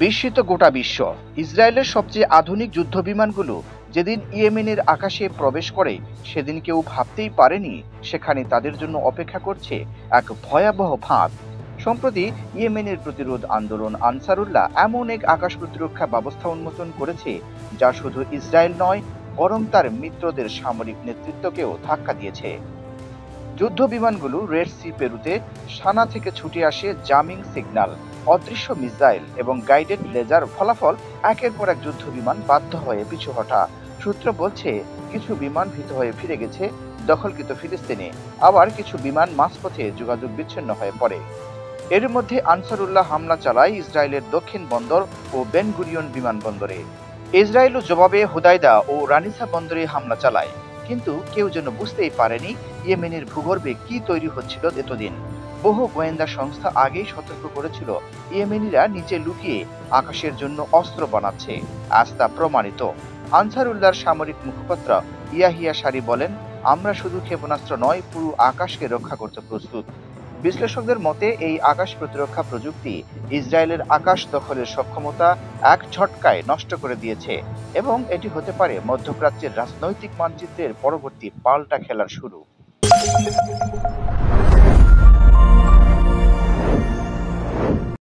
বিস্মিত গোটা বিশ্ব। ইসরায়েলের সবচেয়ে আধুনিক যুদ্ধবিমানগুলো যেদিন ইয়েমেনের আকাশে প্রবেশ করে সেদিন কেউ ভাবতেই পারেনি সেখানে তাদের জন্য অপেক্ষা করছে এক ভয়াবহ ফাঁদ। সম্প্রতি ইয়েমেনের প্রতিরোধ আন্দোলন আনসারুল্লাহ এমন এক আকাশ প্রতিরক্ষা ব্যবস্থা উন্মোচন করেছে যা শুধু ইসরায়েল নয়, বরং তার মিত্রদের সামরিক নেতৃত্বকেও ধাক্কা দিয়েছে। যুদ্ধ বিমানগুলো রেড সি পেরুতে সানা থেকে ছুটে আসে জামিং সিগন্যাল, অদৃশ্য মিসাইল এবং গাইডেড লেজার। ফলাফল একের পর এক যুদ্ধ বিমান বাধ্য হয়ে পিছু হটা। সূত্র বলছে কিছু বিমান ভীত হয়ে ফিরে গেছে দখলকৃত ফিলিস্তিনে, আবার কিছু বিমান মাঝপথে যোগাযোগ বিচ্ছিন্ন হয়ে পড়ে। এর মধ্যে আনসারুল্লাহ হামলা চালায় ইসরায়েলের দক্ষিণ বন্দর ও বেন গুরিয়ন বিমানবন্দরে। ইসরায়েলও জবাবে হুদাইদা ও রানিসা বন্দরে হামলা চালায়। কিন্তু কেউ যেন বুঝতেই পারেনি ইয়েমেনের ভূগর্ভে কি তৈরি হচ্ছিল এতদিন। বহু গোয়েন্দা সংস্থা আগেই সতর্ক করেছিল ইয়েমেনিরা নিচে লুকিয়ে আকাশের জন্য অস্ত্র বানাচ্ছে। আজ তা প্রমাণিত। আনসারুল্লাহর সামরিক মুখপাত্র ইয়াহিয়া সারি বলেন, আমরা শুধু ক্ষেপণাস্ত্র নয়, পুরো আকাশকে রক্ষা করতে প্রস্তুত। বিশ্লেষকদের মতে এই আকাশ প্রতিরক্ষা প্রযুক্তি ইসরায়েলের আকাশ দখলের সক্ষমতা এক ঝটকায় নষ্ট করে দিয়েছে এবং এটি হতে পারে মধ্যপ্রাচ্যের রাজনৈতিক মানচিত্রের পরবর্তী পাল্টা খেলার শুরু।